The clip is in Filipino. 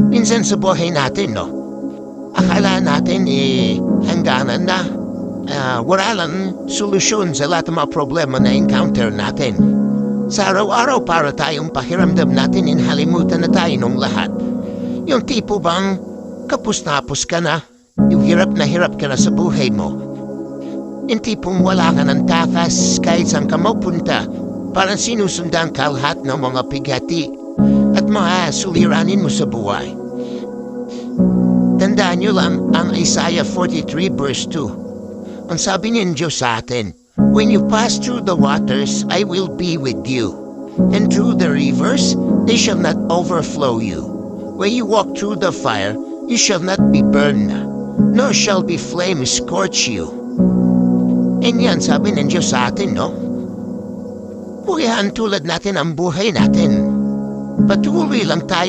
Minsan sa buhay natin, no? Akala natin, hangganan na. Wala lang solusyon sa lahat ng mga problema na encounter natin. Sa araw-araw para tayong pakiramdam natin inhalimutan na tayo ng lahat. Yung tipo bang kapos-napos ka na, yung hirap ka na sa buhay mo. Yung tipong wala ka ng takas kahit saan ka mapunta, parang sinusundan ka lahat ng mga pigati at mga suliranin mo sa buhay. Tandaan nyo lang ang Isaiah 43 verse 2. Ang sabi ng Diyos sa atin, "When you pass through the waters, I will be with you. And through the rivers, they shall not overflow you. When you walk through the fire, you shall not be burned, nor shall the flame scorch you." And yan, sabi ng Diyos sa atin, no? Kaya tulad natin ang buhay natin. Patuloy lang tayo